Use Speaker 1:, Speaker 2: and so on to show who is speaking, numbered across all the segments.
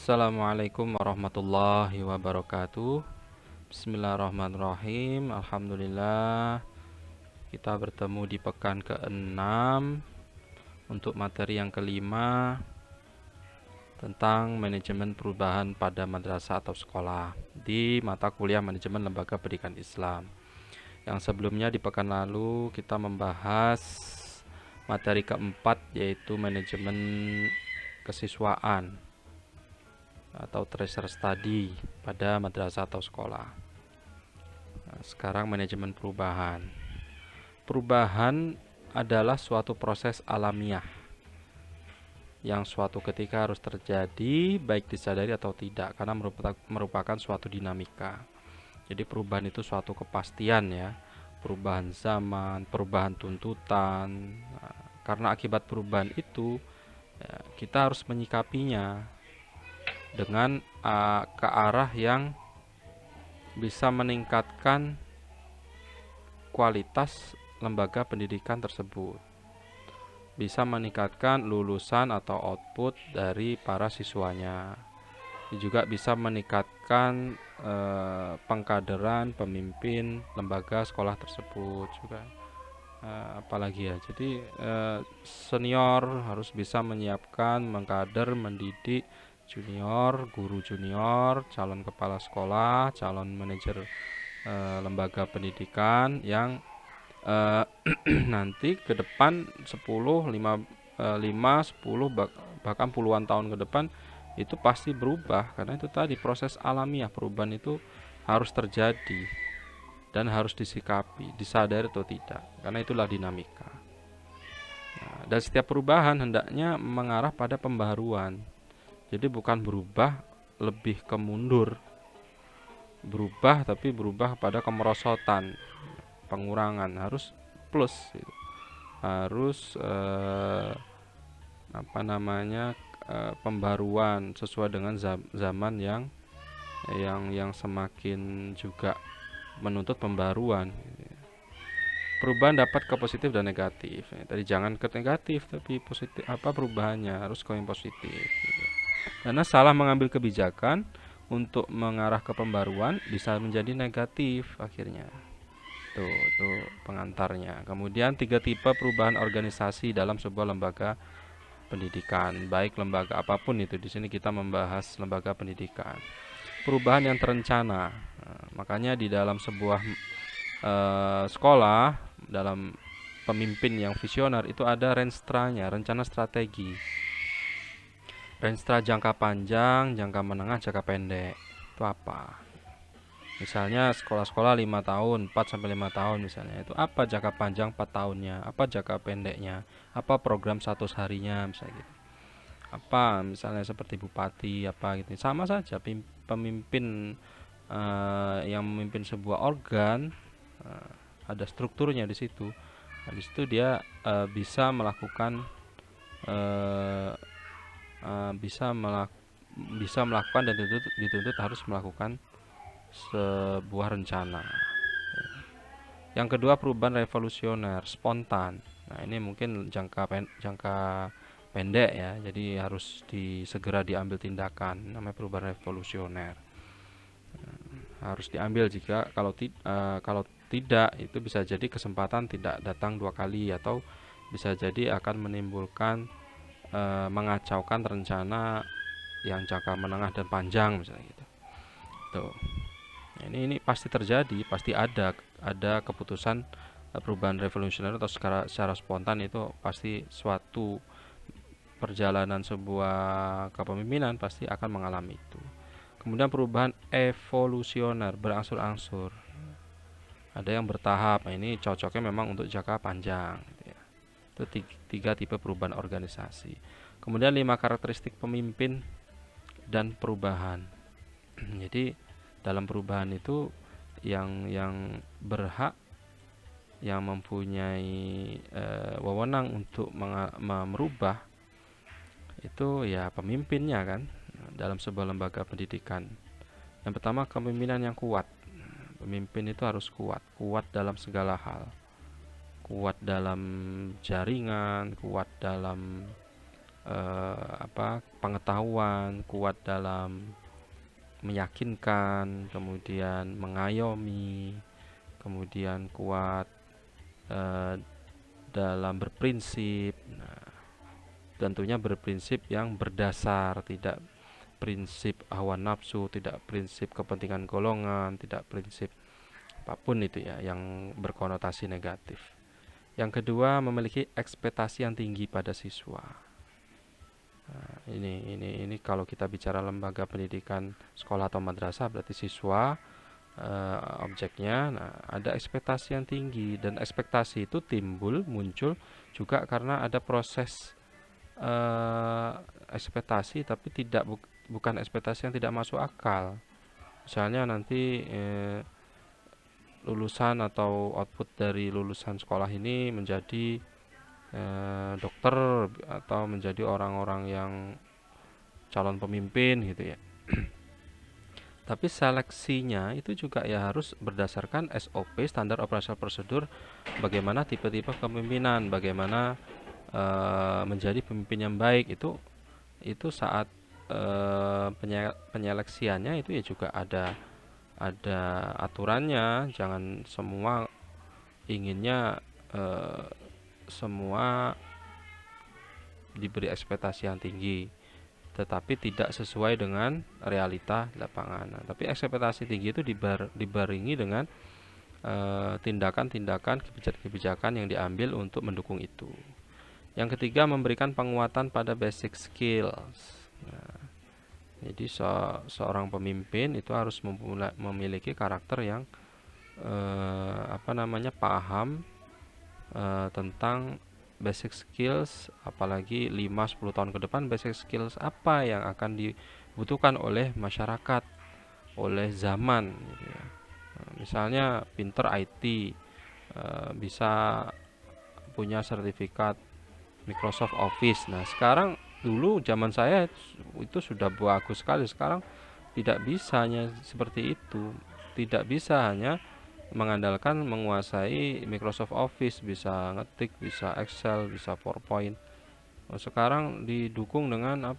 Speaker 1: Assalamualaikum warahmatullahi wabarakatuh. Bismillahirrahmanirrahim. Alhamdulillah, kita bertemu di pekan ke-6 untuk materi yang kelima tentang manajemen perubahan pada madrasah atau sekolah di mata kuliah manajemen lembaga pendidikan Islam. Yang sebelumnya di pekan lalu kita membahas materi keempat, yaitu manajemen kesiswaan atau treasure study pada madrasah atau sekolah. Nah, sekarang manajemen perubahan. Perubahan adalah suatu proses alamiah yang suatu ketika harus terjadi, baik disadari atau tidak, karena merupakan suatu dinamika. Jadi perubahan itu suatu kepastian ya, perubahan zaman, perubahan tuntutan. Nah, karena akibat perubahan itu ya, kita harus menyikapinya dengan ke arah yang bisa meningkatkan kualitas lembaga pendidikan tersebut, bisa meningkatkan lulusan atau output dari para siswanya, juga bisa meningkatkan pengkaderan pemimpin lembaga sekolah tersebut juga. Apalagi ya, jadi senior harus bisa menyiapkan, mengkader, mendidik junior, guru junior, calon kepala sekolah, calon manajer lembaga pendidikan yang nanti ke depan 10, 5, 10 bahkan puluhan tahun ke depan itu pasti berubah, karena itu tadi proses alamiah perubahan itu harus terjadi dan harus disikapi, disadari atau tidak, karena itulah dinamika. Nah, dan setiap perubahan hendaknya mengarah pada pembaharuan. Jadi bukan berubah lebih ke mundur, berubah tapi berubah pada kemerosotan, pengurangan, harus plus gitu. Harus pembaruan sesuai dengan zaman yang semakin juga menuntut pembaruan. Perubahan dapat ke positif dan negatif. Tadi jangan ke negatif, tapi positif perubahannya harus ke yang positif gitu. Karena salah mengambil kebijakan untuk mengarah ke pembaruan bisa menjadi negatif akhirnya. Tuh pengantarnya. Kemudian 3 tipe perubahan organisasi dalam sebuah lembaga pendidikan, baik lembaga apapun itu. Di sini kita membahas lembaga pendidikan. Perubahan yang terencana. Nah, makanya di dalam sebuah sekolah, dalam pemimpin yang visioner itu ada renstranya, rencana strategi. Renstra jangka panjang, jangka menengah, jangka pendek. Itu apa? Misalnya sekolah-sekolah 5 tahun, 4 sampai 5 tahun misalnya. Itu apa jangka panjang 4 tahunnya, apa jangka pendeknya, apa program 100 harinya misalnya gitu. Apa misalnya seperti bupati apa gitu. Sama saja pemimpin yang memimpin sebuah organ ada strukturnya di situ. Nah, di situ dia bisa melakukan eh, bisa melakukan dan dituntut harus melakukan sebuah rencana. Yang kedua, perubahan revolusioner spontan. Nah, ini mungkin jangka pendek ya, jadi harus segera diambil tindakan. Namanya perubahan revolusioner. Harus diambil, jika kalau tidak itu bisa jadi kesempatan tidak datang dua kali, atau bisa jadi akan menimbulkan mengacaukan rencana yang jangka menengah dan panjang misalnya gitu. Tuh. Nah, ini pasti terjadi, pasti ada keputusan perubahan revolusioner atau secara spontan, itu pasti suatu perjalanan sebuah kepemimpinan pasti akan mengalami itu. Kemudian perubahan evolusioner berangsur-angsur. Ada yang bertahap. Nah, ini cocoknya memang untuk jangka panjang gitu ya. Itu tiga tipe perubahan organisasi. Kemudian 5 karakteristik pemimpin dan perubahan. Jadi dalam perubahan itu yang berhak, yang mempunyai wewenang untuk merubah itu ya pemimpinnya kan, dalam sebuah lembaga pendidikan. Yang pertama, kepemimpinan yang kuat. Pemimpin itu harus kuat dalam segala hal. Kuat dalam jaringan, kuat dalam pengetahuan, kuat dalam meyakinkan, kemudian mengayomi, kemudian kuat eh, dalam berprinsip. Nah, tentunya berprinsip yang berdasar, tidak prinsip hawa nafsu, tidak prinsip kepentingan golongan, tidak prinsip apapun itu ya yang berkonotasi negatif. Yang kedua, memiliki ekspektasi yang tinggi pada siswa. Nah, ini kalau kita bicara lembaga pendidikan sekolah atau madrasah berarti siswa objeknya. Nah, ada ekspektasi yang tinggi dan ekspektasi itu muncul juga karena ada proses eh, ekspektasi tapi bukan ekspektasi yang tidak masuk akal. Misalnya nanti lulusan atau output dari lulusan sekolah ini menjadi dokter atau menjadi orang-orang yang calon pemimpin gitu ya. Tapi seleksinya itu juga ya harus berdasarkan SOP, standar operasional prosedur, bagaimana tipe-tipe kepemimpinan, bagaimana menjadi pemimpin yang baik itu saat penyeleksiannya itu ya juga ada aturannya. Jangan semua inginnya eh, semua diberi ekspektasi yang tinggi tetapi tidak sesuai dengan realita lapangan. Nah, tapi ekspektasi tinggi itu dibarengi dengan tindakan-tindakan, kebijakan-kebijakan yang diambil untuk mendukung itu. Yang ketiga, memberikan penguatan pada basic skills. Nah, jadi seorang pemimpin itu harus memiliki karakter yang paham tentang basic skills, apalagi 5-10 tahun ke depan basic skills apa yang akan dibutuhkan oleh masyarakat, oleh zaman gitu ya. Misalnya pinter IT, bisa punya sertifikat Microsoft Office. Nah, sekarang dulu zaman saya itu sudah bagus sekali. Sekarang tidak bisa hanya seperti itu. Tidak bisa hanya mengandalkan menguasai Microsoft Office, bisa ngetik, bisa Excel, bisa PowerPoint. Sekarang didukung dengan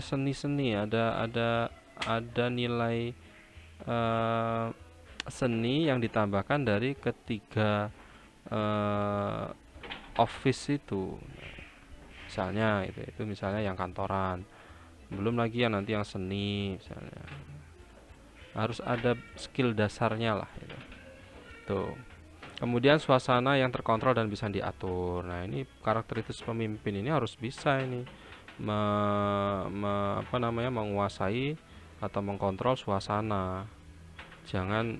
Speaker 1: seni-seni, ada nilai eh, seni yang ditambahkan dari ketiga eh, office itu. Misalnya itu misalnya yang kantoran, belum lagi yang nanti yang seni misalnya. Harus ada skill dasarnya lah gitu. Tuh. Kemudian suasana yang terkontrol dan bisa diatur. Nah, ini karakteristik pemimpin ini harus bisa ini menguasai atau mengkontrol suasana. Jangan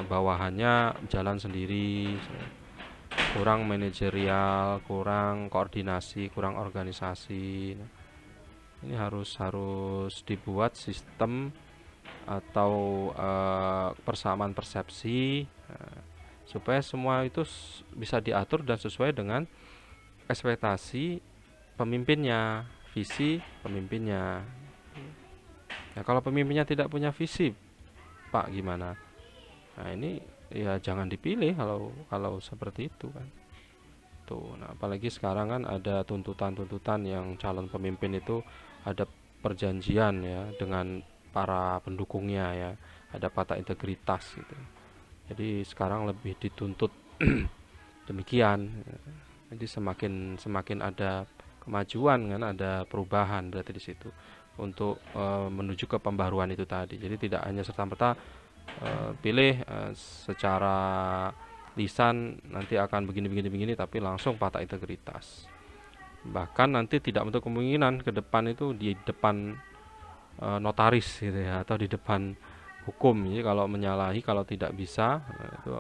Speaker 1: bawahannya jalan sendiri, kurang manajerial, kurang koordinasi, kurang organisasi. Nah, ini harus dibuat sistem atau persamaan persepsi supaya semua itu bisa diatur dan sesuai dengan ekspektasi pemimpinnya, visi pemimpinnya. Nah, kalau pemimpinnya tidak punya visi, Pak, gimana? Nah, ini ya jangan dipilih kalau kalau seperti itu kan. Tuh, nah apalagi sekarang kan ada tuntutan-tuntutan yang calon pemimpin itu ada perjanjian ya dengan para pendukungnya ya, ada kata integritas gitu. Jadi sekarang lebih dituntut demikian. Jadi semakin semakin ada kemajuan kan, ada perubahan berarti di situ untuk menuju ke pembaruan itu tadi. Jadi tidak hanya serta-merta pilih secara lisan nanti akan begini begini begini tapi langsung patah integritas. Bahkan nanti tidak untuk kemungkinan ke depan itu di depan notaris gitu ya atau di depan hukum. Jadi kalau menyalahi kalau tidak bisa itu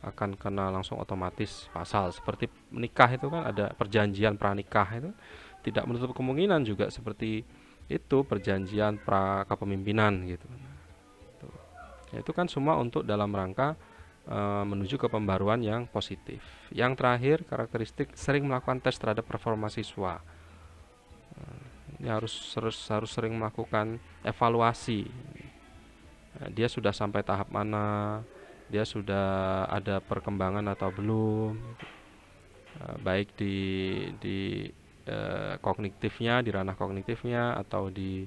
Speaker 1: akan kena langsung otomatis pasal seperti menikah itu kan ada perjanjian pranikah itu tidak menutup kemungkinan juga seperti itu perjanjian pra kepemimpinan gitu. Ya, itu kan semua untuk dalam rangka menuju ke pembaruan yang positif. Yang terakhir, karakteristik sering melakukan tes terhadap performa siswa. Ini harus sering melakukan evaluasi. Dia sudah sampai tahap mana, dia sudah ada perkembangan atau belum. baik di kognitifnya, di ranah kognitifnya, atau di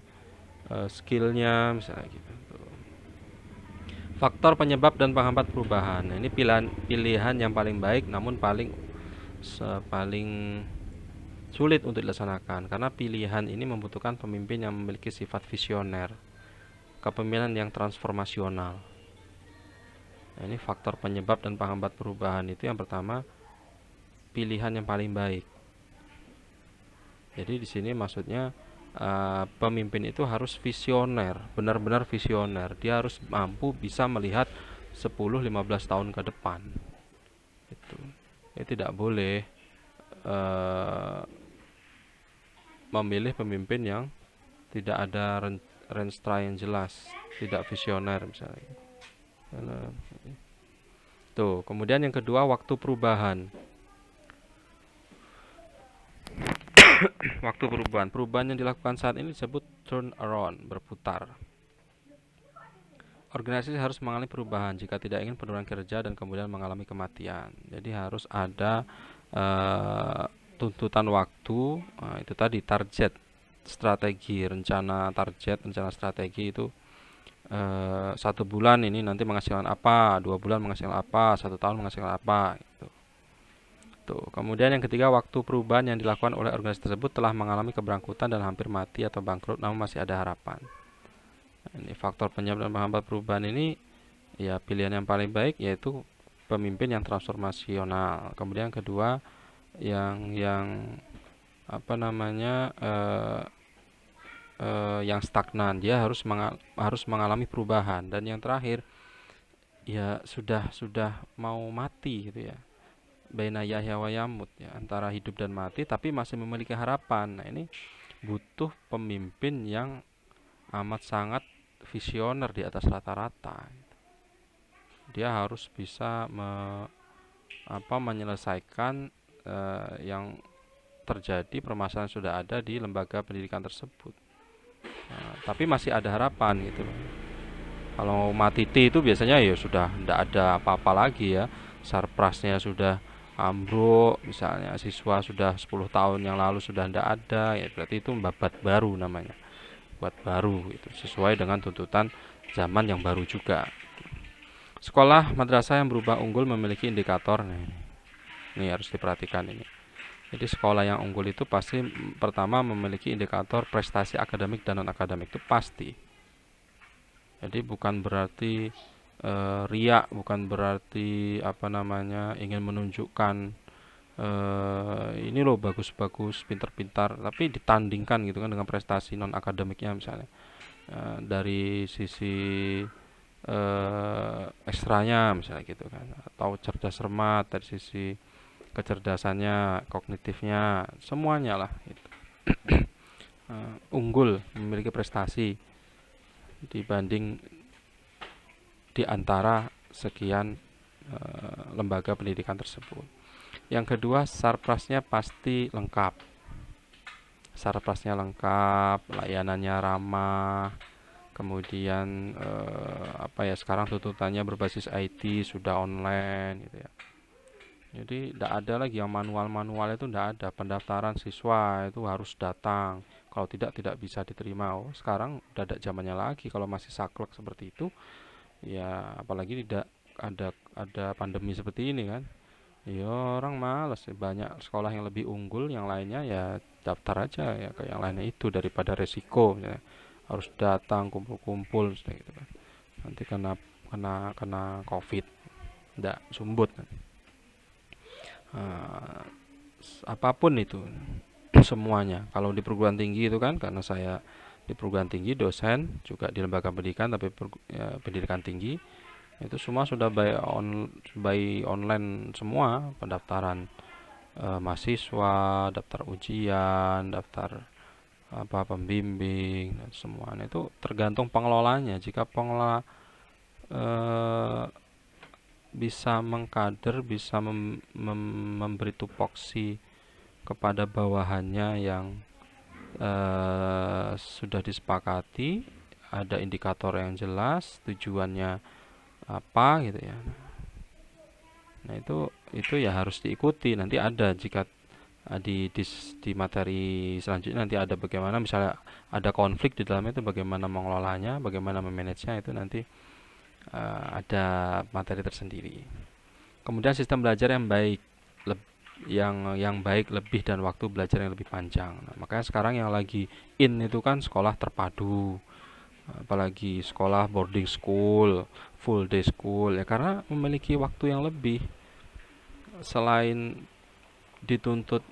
Speaker 1: skillnya misalnya gitu. Faktor penyebab dan penghambat perubahan. Nah, ini pilihan yang paling baik, namun paling sulit untuk dilaksanakan karena pilihan ini membutuhkan pemimpin yang memiliki sifat visioner, kepemimpinan yang transformasional. Nah, ini faktor penyebab dan penghambat perubahan itu yang pertama, pilihan yang paling baik. Jadi di sini maksudnya pemimpin itu harus visioner, benar-benar visioner. Dia harus mampu bisa melihat 10-15 tahun ke depan. Itu. Dia tidak boleh memilih pemimpin yang tidak ada renstra yang jelas, tidak visioner misalnya. Tuh, kemudian yang kedua, waktu perubahan. Waktu perubahan yang dilakukan saat ini disebut turn around, berputar. Organisasi harus mengalami perubahan jika tidak ingin penurunan kerja dan kemudian mengalami kematian. Jadi harus ada tuntutan waktu, itu tadi target, strategi, rencana target, rencana strategi itu 1 bulan ini nanti menghasilkan apa, 2 bulan menghasilkan apa, 1 tahun menghasilkan apa. Gitu. Tuh. Kemudian yang ketiga, waktu perubahan yang dilakukan oleh organisasi tersebut telah mengalami keberangkutan dan hampir mati atau bangkrut, namun masih ada harapan. Ini faktor penyebab dan penghambat perubahan ini, ya pilihan yang paling baik yaitu pemimpin yang transformasional. Kemudian yang kedua, yang apa namanya yang stagnan, dia harus mengalami perubahan. Dan yang terakhir, ya sudah mau mati gitu ya, baina yahya wa yamut, ya antara hidup dan mati tapi masih memiliki harapan. Nah, ini butuh pemimpin yang amat sangat visioner di atas rata-rata. Dia harus bisa menyelesaikan yang terjadi, permasalahan sudah ada di lembaga pendidikan tersebut. Tapi masih ada harapan gitu. Kalau mati itu biasanya ya sudah tidak ada apa-apa lagi ya. Sarprasnya sudah ambruk, misalnya siswa sudah 10 tahun yang lalu sudah tidak ada, ya berarti itu babat baru namanya. Buat baru itu sesuai dengan tuntutan zaman yang baru juga. Sekolah madrasah yang berubah unggul memiliki indikator nih. Ini harus diperhatikan ini. Jadi sekolah yang unggul itu pasti pertama memiliki indikator prestasi akademik dan non akademik, itu pasti. Jadi bukan berarti riak, bukan berarti ingin menunjukkan ini loh bagus-bagus, pintar-pintar, tapi ditandingkan gitu kan dengan prestasi non akademiknya misalnya. Dari sisi ekstranya misalnya gitu kan, atau cerdas cermat dari sisi kecerdasannya, kognitifnya, semuanya lah gitu. Unggul, memiliki prestasi dibanding di antara sekian lembaga pendidikan tersebut. Yang kedua, sarprasnya pasti lengkap. Sarprasnya lengkap, layanannya ramah. Kemudian sekarang tuntutannya berbasis IT, sudah online gitu ya. Jadi tidak ada lagi yang manual-manual, itu tidak ada. Pendaftaran siswa itu harus datang. Kalau tidak bisa diterima. Oh, sekarang udah ada zamannya lagi. Kalau masih saklek seperti itu, ya apalagi tidak ada pandemi seperti ini kan. Ya orang malas, banyak sekolah yang lebih unggul, yang lainnya ya daftar aja ya ke yang lainnya itu daripada resiko ya. Harus datang kumpul-kumpul gitu kan. Nanti kena COVID, tidak sumbut. Apapun itu semuanya. Kalau di perguruan tinggi itu kan, karena saya di perguruan tinggi dosen juga di lembaga pendidikan, tapi pendidikan tinggi itu semua sudah by online semua, pendaftaran mahasiswa, daftar ujian, daftar pembimbing dan semuanya itu tergantung pengelolanya. Jika pengelola bisa mengkader, bisa memberi tupoksi kepada bawahannya yang sudah disepakati, ada indikator yang jelas, tujuannya apa gitu ya. Nah, itu ya harus diikuti. Nanti ada jika di materi selanjutnya nanti ada bagaimana misalnya ada konflik di dalamnya itu bagaimana mengelolanya, bagaimana memanagenya itu nanti ada materi tersendiri. Kemudian sistem belajar yang baik, yang baik lebih dan waktu belajar yang lebih panjang. Nah, makanya sekarang yang lagi in itu kan sekolah terpadu, apalagi sekolah boarding school, full day school ya karena memiliki waktu yang lebih. Selain dituntut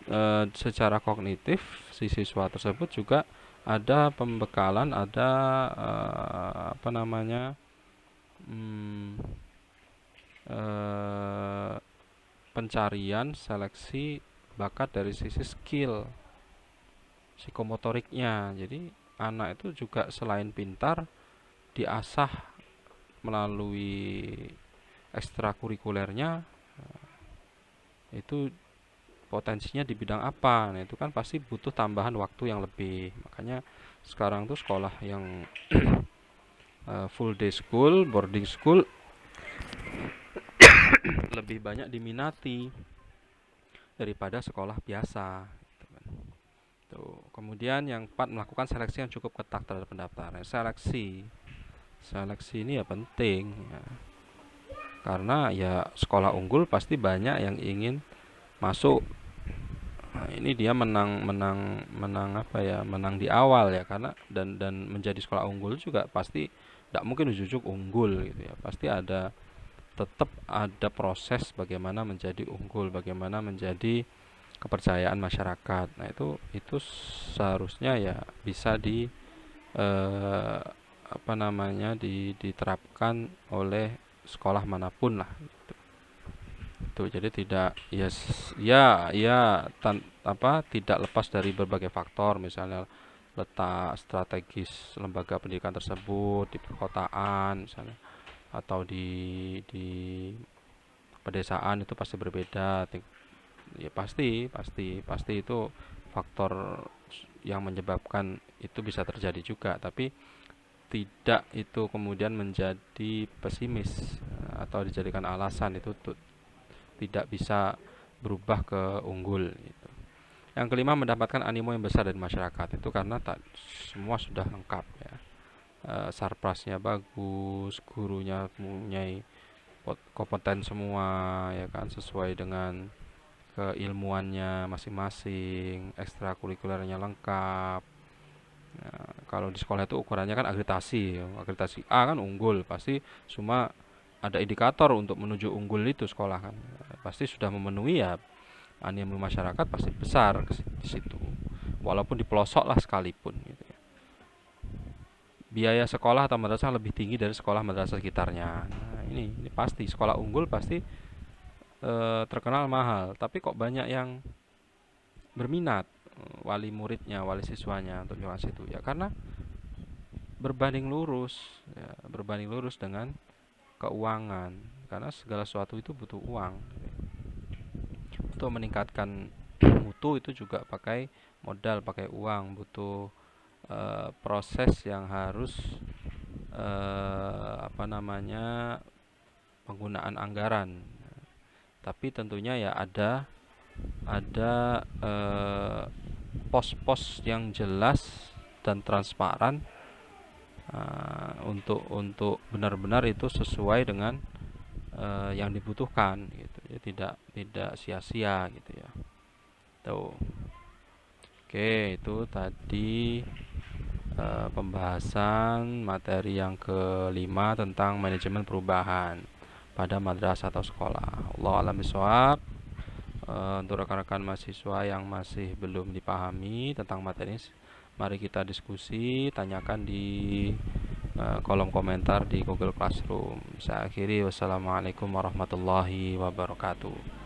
Speaker 1: secara kognitif, si siswa tersebut juga ada pembekalan, ada apa namanya hmm, eh, pencarian seleksi bakat dari sisi skill psikomotoriknya. Jadi anak itu juga selain pintar diasah melalui ekstrakurikulernya, itu potensinya di bidang apa. Nah, itu kan pasti butuh tambahan waktu yang lebih. Makanya sekarang tuh sekolah yang full day school, boarding school lebih banyak diminati daripada sekolah biasa. Gitu kan. Tuh. Kemudian yang keempat, melakukan seleksi yang cukup ketat terhadap pendaftaran. Seleksi ini ya penting ya. Karena ya sekolah unggul pasti banyak yang ingin masuk. Nah, ini dia menang apa ya? Menang di awal ya karena dan menjadi sekolah unggul juga pasti tidak mungkin ujuk-ujuk unggul gitu ya. Pasti tetap ada proses bagaimana menjadi unggul, bagaimana menjadi kepercayaan masyarakat. Nah, itu seharusnya ya bisa eh, apa namanya diterapkan oleh sekolah manapun lah gitu. Tuh, jadi tidak tidak lepas dari berbagai faktor, misalnya letak strategis lembaga pendidikan tersebut di perkotaan misalnya atau di pedesaan itu pasti berbeda. Ya pasti itu faktor yang menyebabkan itu bisa terjadi juga, tapi tidak itu kemudian menjadi pesimis atau dijadikan alasan itu tidak bisa berubah ke unggul gitu. Yang kelima, mendapatkan animo yang besar dari masyarakat itu karena semua sudah lengkap ya. Sarprasnya bagus, gurunya mempunyai kompeten semua ya kan, sesuai dengan keilmuannya masing-masing, ekstrakurikulernya lengkap. Nah, kalau di sekolah itu ukurannya kan akreditasi, akreditasi A kan unggul, pasti semua ada indikator untuk menuju unggul itu sekolah kan. Pasti sudah memenuhi ya animo masyarakat pasti besar di situ. Walaupun di pelosok lah sekalipun gitu ya. Biaya sekolah atau madrasah lebih tinggi dari sekolah madrasah sekitarnya. Nah, ini pasti sekolah unggul pasti terkenal mahal, tapi kok banyak yang berminat wali muridnya, wali siswanya untuk nyoba situ ya karena berbanding lurus dengan keuangan karena segala sesuatu itu butuh uang. Untuk meningkatkan mutu itu juga pakai modal, pakai uang, butuh proses yang harus apa namanya penggunaan anggaran. Tapi tentunya ya ada pos-pos yang jelas dan transparan untuk benar-benar itu sesuai dengan yang dibutuhkan gitu ya, tidak sia-sia gitu ya. Tuh. Oke, itu tadi pembahasan materi yang kelima tentang manajemen perubahan pada madrasah atau sekolah. Allah alam bisawab. Untuk rekan-rekan mahasiswa yang masih belum dipahami tentang materi ini, mari kita diskusi, tanyakan di kolom komentar di Google Classroom. Saya akhiri, wassalamualaikum warahmatullahi wabarakatuh.